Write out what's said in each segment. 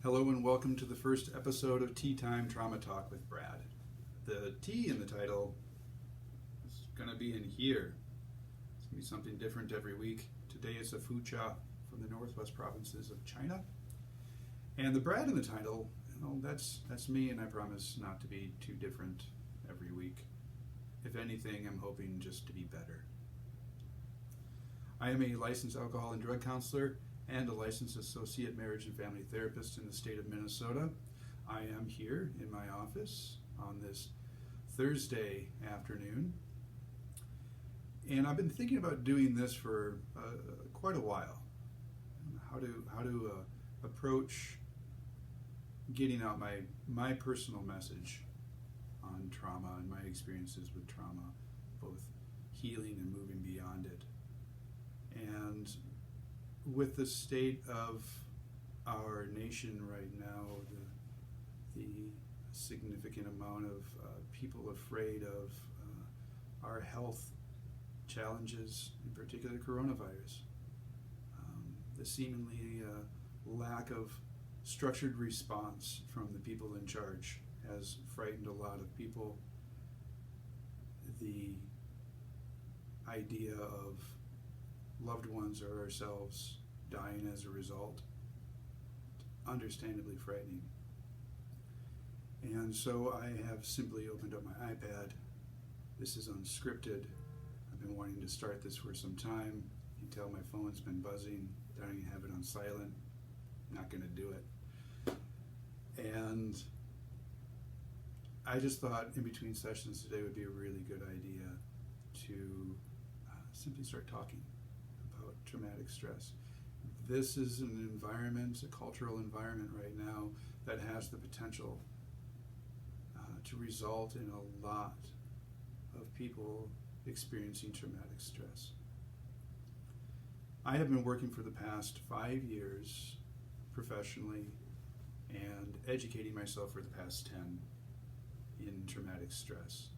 Hello and welcome to the first episode of Tea Time Trauma Talk with Brad. The T in the title is going to be in here. It's going to be something different every week. Today is a food cha from the northwest provinces of China. And the Brad in the title, that's me, and I promise not to be too different every week. If anything, I'm hoping just to be better. I am a licensed alcohol and drug counselor and a licensed associate marriage and family therapist in the state of Minnesota. I am here in my office on this Thursday afternoon, and I've been thinking about doing this for quite a while. How to approach getting out my personal message on trauma and my experiences with trauma, both healing and moving beyond it. And with the state of our nation right now, the significant amount of people afraid of our health challenges, in particular coronavirus, the seemingly lack of structured response from the people in charge has frightened a lot of people. The idea of loved ones or ourselves dying as a result, understandably frightening. And so I have simply opened up my iPad. This is unscripted. I've been wanting to start this for some time. You can tell my phone's been buzzing. I don't even have it on silent. Not going to do it. And I just thought in between sessions today would be a really good idea to simply start talking about traumatic stress. This is an environment, a cultural environment right now that has the potential to result in a lot of people experiencing traumatic stress. I have been working for the past 5 years professionally and educating myself for the past 10 in traumatic stress.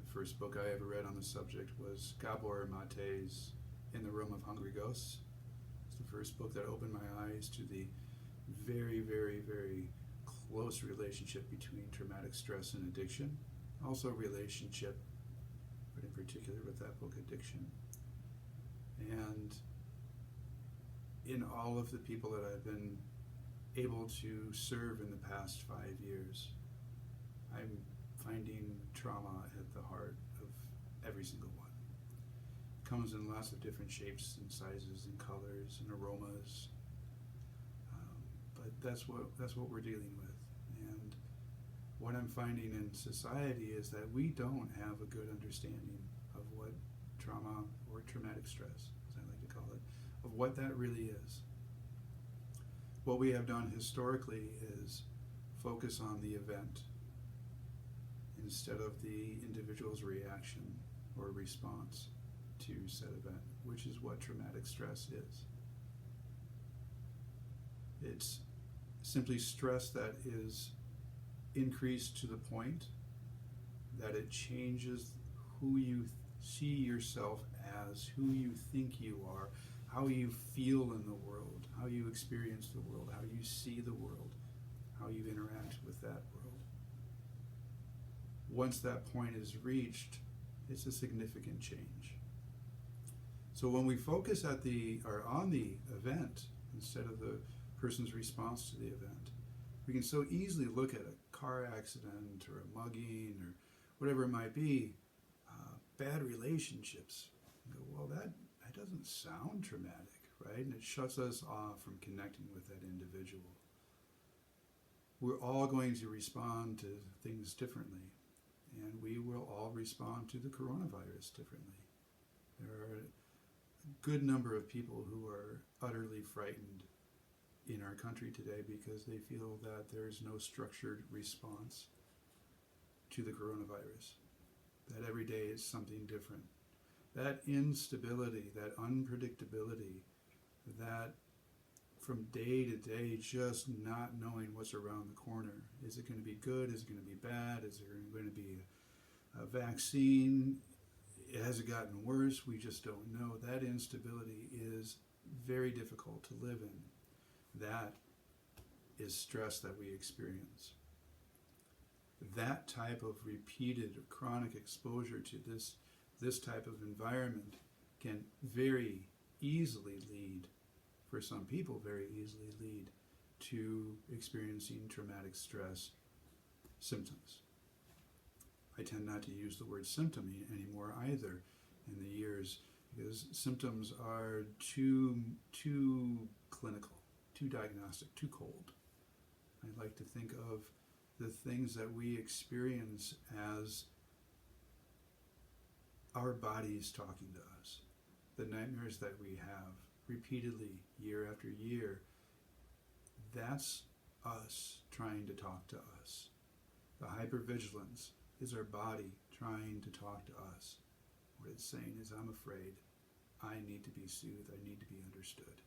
The first book I ever read on the subject was Gabor Mate's In the Room of Hungry Ghosts. It's the first book that opened my eyes to the very, very, very close relationship between traumatic stress and addiction. Also relationship, but in particular with that book, addiction. And in all of the people that I've been able to serve in the past 5 years, I'm finding trauma at the heart of every single one. It comes in lots of different shapes and sizes and colors and aromas, but that's what we're dealing with. And what I'm finding in society is that we don't have a good understanding of what trauma or traumatic stress, as I like to call it, of what that really is. What we have done historically is focus on the event instead of the individual's reaction or response to said event, which is what traumatic stress is. It's simply stress that is increased to the point that it changes who you see yourself as, who you think you are, how you feel in the world, how you experience the world, how you see the world, how you interact with that world. Once that point is reached, it's a significant change. So when we focus on the event instead of the person's response to the event, we can so easily look at a car accident or a mugging or whatever it might be, bad relationships, and go, well, that doesn't sound traumatic, right? And it shuts us off from connecting with that individual. We're all going to respond to things differently, and we will all respond to the coronavirus differently. There are a good number of people who are utterly frightened in our country today because they feel that there's no structured response to the coronavirus, that every day is something different. That instability, that unpredictability, that from day to day just not knowing what's around the corner. Is it going to be good? Is it going to be bad? Is there going to be a vaccine? Has it gotten worse? We just don't know. That instability is very difficult to live in. That is stress that we experience. That type of repeated chronic exposure to this type of environment can very easily lead, for some people, very easily lead to experiencing traumatic stress symptoms. I tend not to use the word symptom anymore either in the years, because symptoms are too clinical, too diagnostic, too cold. I like to think of the things that we experience as our bodies talking to us. The nightmares that we have repeatedly, year after year, that's us trying to talk to us. The hypervigilance is our body trying to talk to us. What it's saying is, I'm afraid. I need to be soothed. I need to be understood.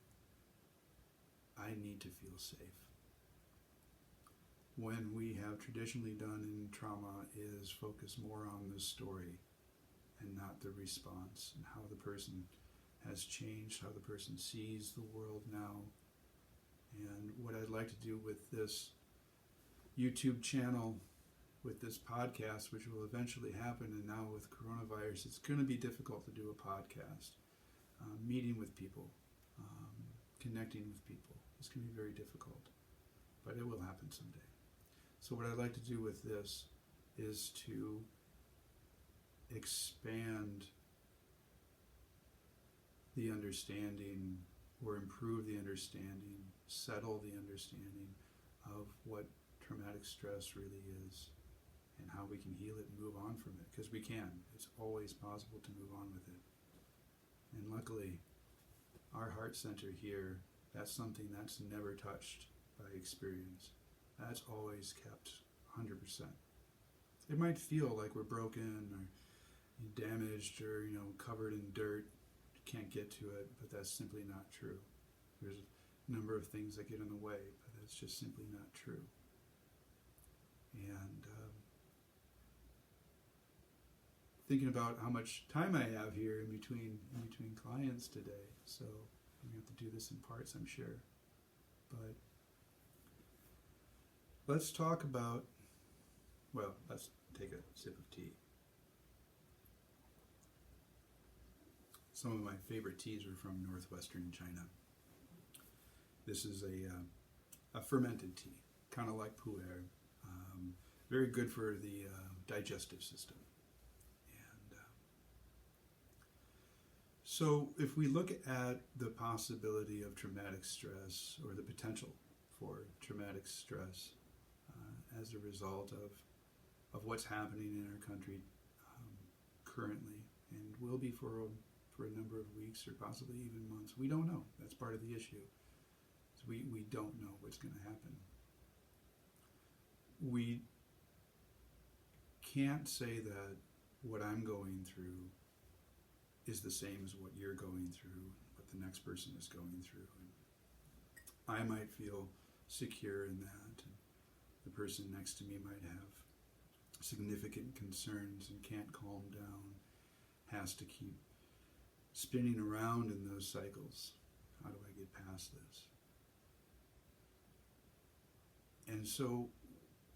I need to feel safe. When we have traditionally done in trauma is focus more on the story and not the response, and how the person has changed, how the person sees the world now. And what I'd like to do with this YouTube channel, with this podcast, which will eventually happen, and now with coronavirus, it's going to be difficult to do a podcast. Meeting with people, connecting with people, it's going to be very difficult, but it will happen someday. So what I'd like to do with this is to expand the understanding, or improve the understanding, settle the understanding of what traumatic stress really is, and how we can heal it and move on from it, because we can. It's always possible to move on with it. And luckily, our heart center here, that's something that's never touched by experience. That's always kept 100%. It might feel like we're broken or damaged or, covered in dirt. Can't get to it, but that's simply not true. There's a number of things that get in the way, but that's just simply not true. And thinking about how much time I have here in between clients today, so I'm going to have to do this in parts, I'm sure. But let's talk about, let's take a sip of tea. Some of my favorite teas are from northwestern China. This is a fermented tea, kind of like pu'er. Very good for the digestive system. And so if we look at the possibility of traumatic stress, or the potential for traumatic stress as a result of what's happening in our country currently, and will be for a number of weeks or possibly even months. We don't know. That's part of the issue. So we don't know what's going to happen. We can't say that what I'm going through is the same as what you're going through, what the next person is going through. And I might feel secure in that, and the person next to me might have significant concerns and can't calm down, has to keep spinning around in those cycles. How do I get past this? And so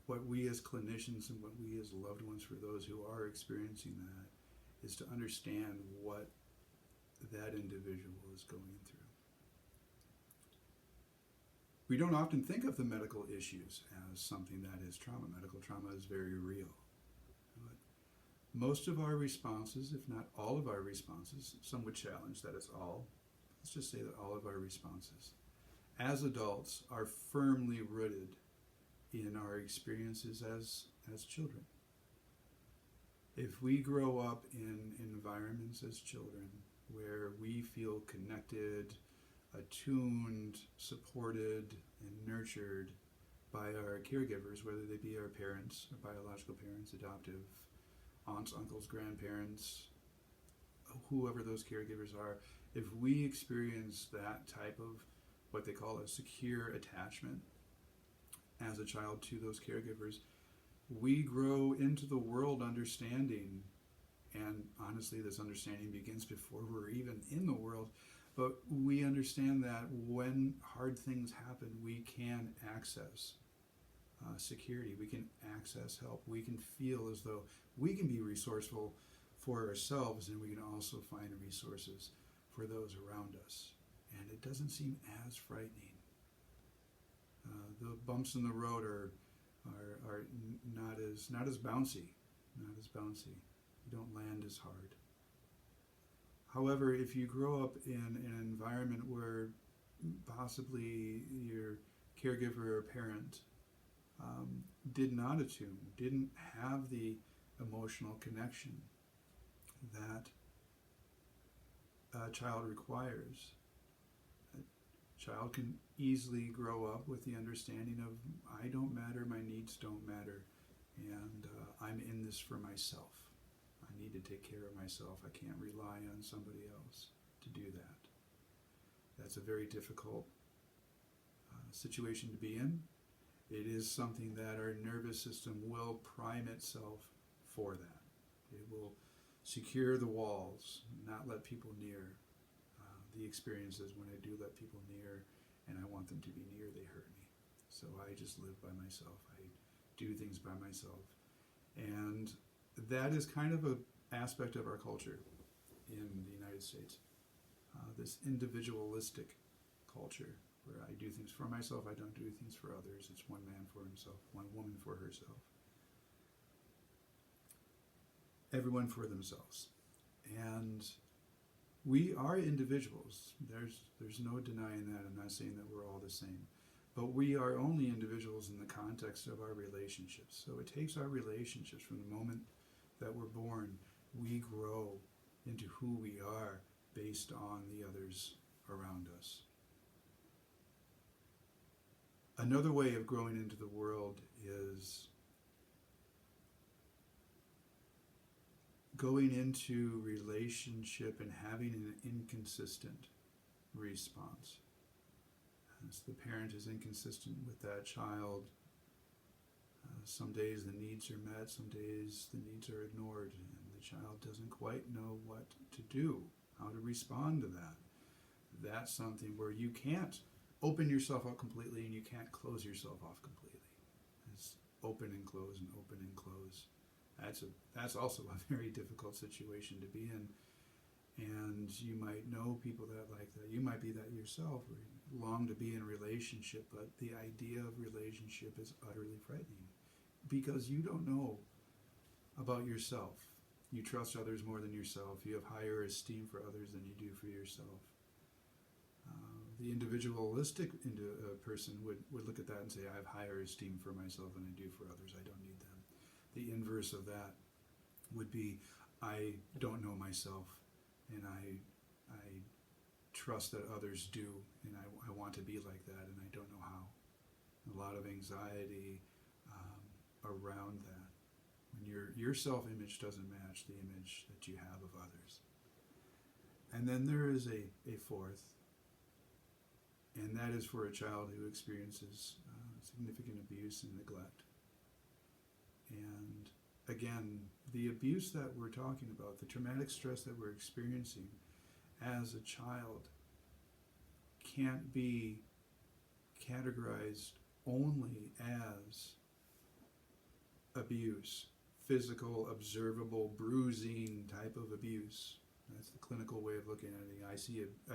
what we as clinicians and what we as loved ones for those who are experiencing that is to understand what that individual is going through. We don't often think of the medical issues as something that is trauma. Medical trauma is very real. But most of our responses, if not all of our responses, some would challenge that it's all, let's just say that all of our responses as adults are firmly rooted in our experiences as children. If we grow up in environments as children where we feel connected, attuned, supported, and nurtured by our caregivers, whether they be our parents, our biological parents, adoptive, aunts, uncles, grandparents, whoever those caregivers are, if we experience that type of what they call a secure attachment as a child to those caregivers, we grow into the world understanding, and honestly this understanding begins before we're even in the world, But we understand that when hard things happen, we can access security, we can access help, we can feel as though we can be resourceful for ourselves, and we can also find resources for those around us. And it doesn't seem as frightening. The bumps in the road are not as bouncy, not as bouncy. You don't land as hard. However, if you grow up in an environment where possibly your caregiver or parent did not attune, didn't have the emotional connection that a child requires, a child can easily grow up with the understanding of, I don't matter, my needs don't matter, and I'm in this for myself. I need to take care of myself. I can't rely on somebody else to do that. That's a very difficult situation to be in. It is something that our nervous system will prime itself for that. It will secure the walls, not let people near. The experiences when I do let people near and I want them to be near, they hurt me. So I just live by myself. I do things by myself. And that is kind of an aspect of our culture in the United States. This individualistic culture where I do things for myself, I don't do things for others. It's one man for himself, one woman for herself. Everyone for themselves. And we are individuals. There's no denying that. I'm not saying that we're all the same. But we are only individuals in the context of our relationships. So it takes our relationships from the moment that we're born, we grow into who we are based on the others around us. Another way of growing into the world is going into relationship and having an inconsistent response. As the parent is inconsistent with that child, some days the needs are met, some days the needs are ignored, and the child doesn't quite know what to do, how to respond to that. That's something where you can't open yourself up completely and you can't close yourself off completely. It's open and close and open and close. That's also a very difficult situation to be in. And you might know people that like that. You might be that yourself, or you long to be in a relationship, but the idea of relationship is utterly frightening because you don't know about yourself. You trust others more than yourself. You have higher esteem for others than you do for yourself. The individualistic person would look at that and say, I have higher esteem for myself than I do for others. I don't need them. The inverse of that would be, I don't know myself, and I trust that others do, and I want to be like that, and I don't know how. A lot of anxiety around that. When your self-image doesn't match the image that you have of others. And then there is a fourth, and that is for a child who experiences significant abuse and neglect. And again, the abuse that we're talking about, the traumatic stress that we're experiencing as a child, can't be categorized only as abuse, physical, observable, bruising type of abuse. That's the clinical way of looking at it. I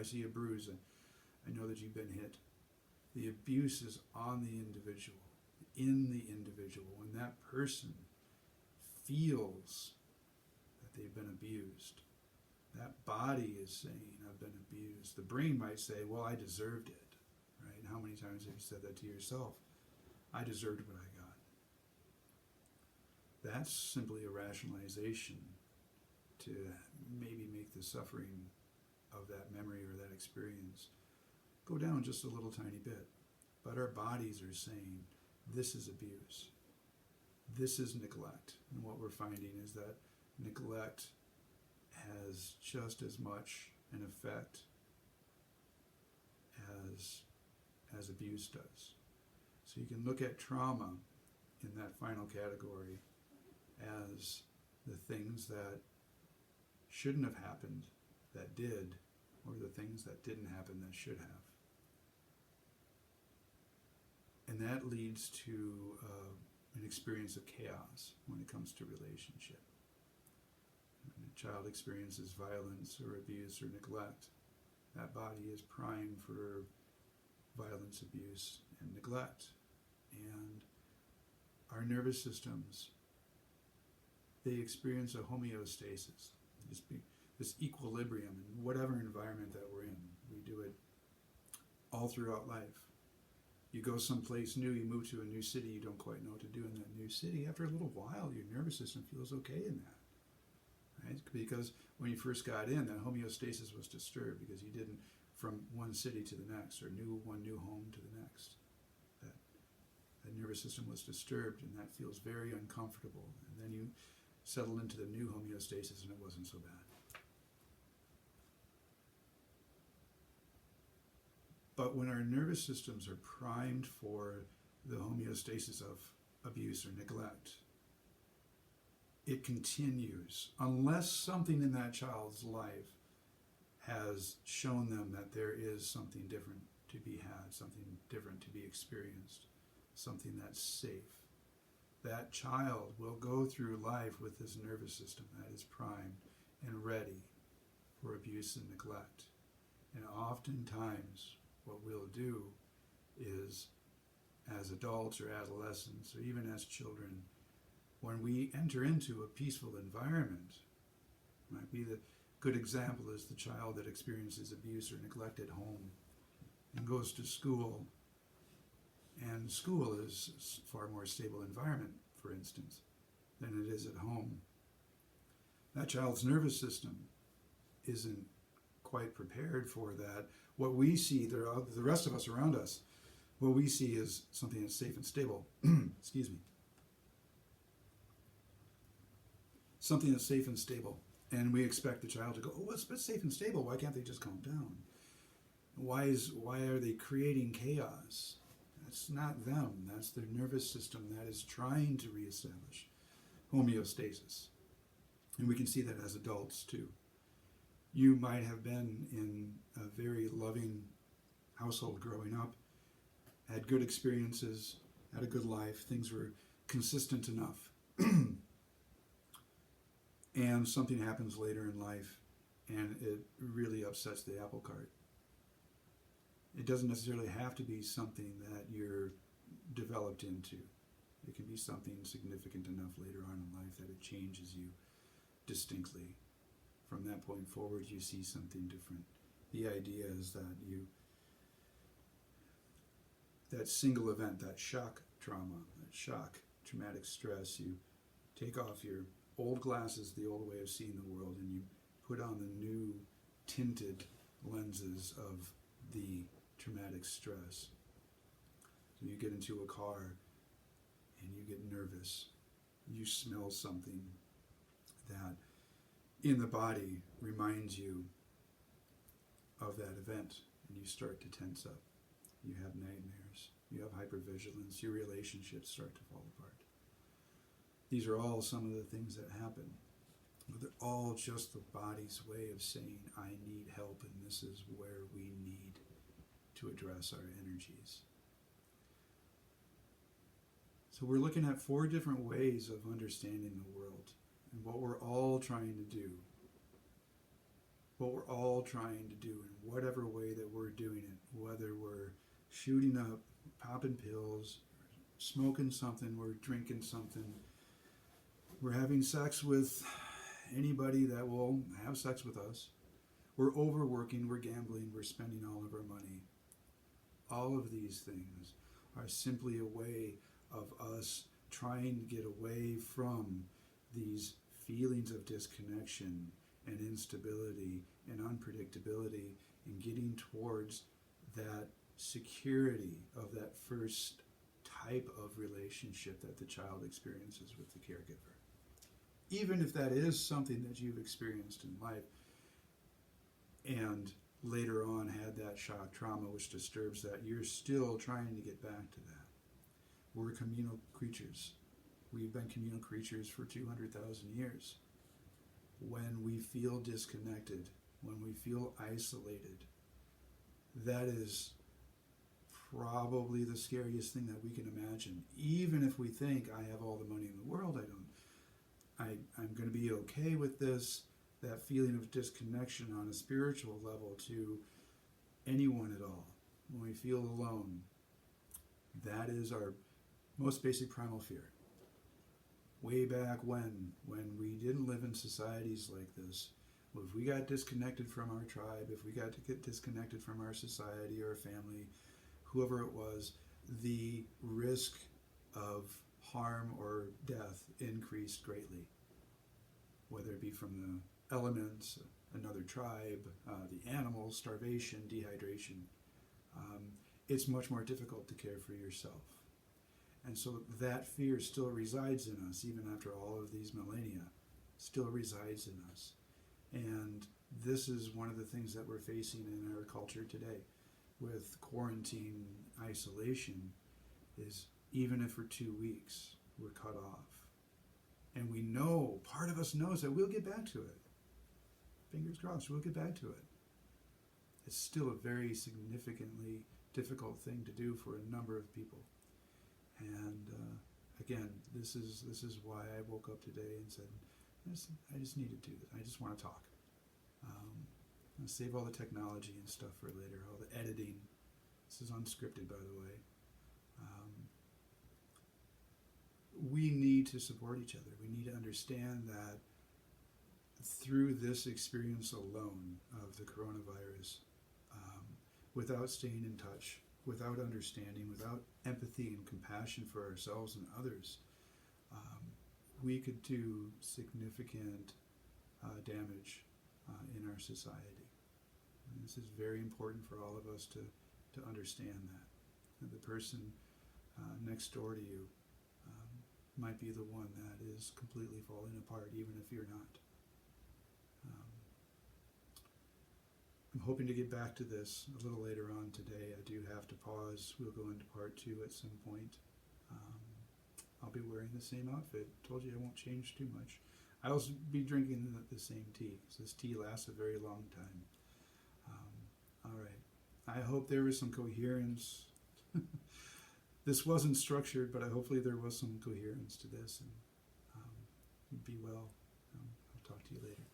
see a bruise, and I know that you've been hit. The abuse is on the individual, in the individual, and that person feels that they've been abused. That body is saying, I've been abused. The brain might say, well, I deserved it, right? How many times have you said that to yourself? I deserved what I got. That's simply a rationalization to maybe make the suffering of that memory or that experience go down just a little tiny bit. But our bodies are saying, this is abuse. This is neglect. And what we're finding is that neglect has just as much an effect as abuse does. So you can look at trauma in that final category as the things that shouldn't have happened, that did, or the things that didn't happen that should have. And that leads to an experience of chaos when it comes to relationship. When a child experiences violence or abuse or neglect, that body is primed for violence, abuse, and neglect. And our nervous systems, they experience a homeostasis, this equilibrium in whatever environment that we're in. We do it all throughout life. You go someplace new, you move to a new city, you don't quite know what to do in that new city. After a little while, your nervous system feels okay in that, right? Because when you first got in, that homeostasis was disturbed because you didn't from one city to the next or one new home to the next. That nervous system was disturbed, and that feels very uncomfortable. And then you settle into the new homeostasis, and it wasn't so bad. But when our nervous systems are primed for the homeostasis of abuse or neglect, it continues unless something in that child's life has shown them that there is something different to be had, something different to be experienced, something that's safe. That child will go through life with this nervous system that is primed and ready for abuse and neglect. And oftentimes, what we'll do is, as adults or adolescents, or even as children, when we enter into a peaceful environment, might be the good example is the child that experiences abuse or neglect at home and goes to school. And school is a far more stable environment, for instance, than it is at home. That child's nervous system isn't quite prepared for that. What we see, the rest of us around us, what we see is something that's safe and stable. Excuse me. Something that's safe and stable. And we expect the child to go, oh, it's safe and stable. Why can't they just calm down? Why are they creating chaos? That's not them. That's their nervous system that is trying to reestablish homeostasis. And we can see that as adults too. You might have been in a very loving household growing up, had good experiences, had a good life, things were consistent enough. And something happens later in life and it really upsets the apple cart. It doesn't necessarily have to be something that you're developed into. It can be something significant enough later on in life that it changes you distinctly. From that point forward, you see something different. The idea is that that single event, that shock trauma, that shock, traumatic stress, you take off your old glasses, the old way of seeing the world, and you put on the new tinted lenses of the traumatic stress. So you get into a car and you get nervous. You smell something that in the body reminds you of that event, and you start to tense up. You have nightmares. You have hypervigilance. Your relationships start to fall apart. These are all some of the things that happen. But they're all just the body's way of saying, I need help, and this is where we need to address our energies. So we're looking at 4 different ways of understanding the world and what we're all trying to do. What we're all trying to do in whatever way that we're doing it, whether we're shooting up, popping pills, smoking something, we're drinking something, we're having sex with anybody that will have sex with us, we're overworking, we're gambling, we're spending all of our money. All of these things are simply a way of us trying to get away from these feelings of disconnection and instability and unpredictability and getting towards that security of that first type of relationship that the child experiences with the caregiver. Even if that is something that you've experienced in life and later on had that shock trauma which disturbs that, you're still trying to get back to that. We're communal creatures. We've been communal creatures for 200,000 years. When we feel disconnected, when we feel isolated, that is probably the scariest thing that we can imagine. Even if we think, I have all the money in the world, I'm going to be okay with this, that feeling of disconnection on a spiritual level to anyone at all, when we feel alone, that is our most basic primal fear. Way back when we didn't live in societies like this, if we got disconnected from our tribe, if we got to get disconnected from our society or family, whoever it was, the risk of harm or death increased greatly. Whether it be from the elements, another tribe, the animals, starvation, dehydration. It's much more difficult to care for yourself. And so that fear still resides in us, even after all of these millennia, still resides in us. And this is one of the things that we're facing in our culture today with quarantine isolation, is even if for 2 weeks we're cut off. And we know, part of us knows that we'll get back to it. Fingers crossed, we'll get back to it. It's still a very significantly difficult thing to do for a number of people. And again, this is why I woke up today and said, I just need to do this. I just want to talk. I'm going to save all the technology and stuff for later, all the editing. This is unscripted, by the way. We need to support each other. We need to understand that through this experience alone of the coronavirus, without staying in touch, without understanding, without empathy and compassion for ourselves and others, we could do significant damage in our society. And this is very important for all of us to understand that. And the person next door to you might be the one that is completely falling apart, even if you're not. I'm hoping to get back to this a little later on today. I do have to pause. We'll go into part 2 at some point. I'll be wearing the same outfit. Told you I won't change too much. I'll also be drinking the same tea, because this tea lasts a very long time. All right. I hope there was some coherence. This wasn't structured, but hopefully there was some coherence to this. And be well. I'll talk to you later.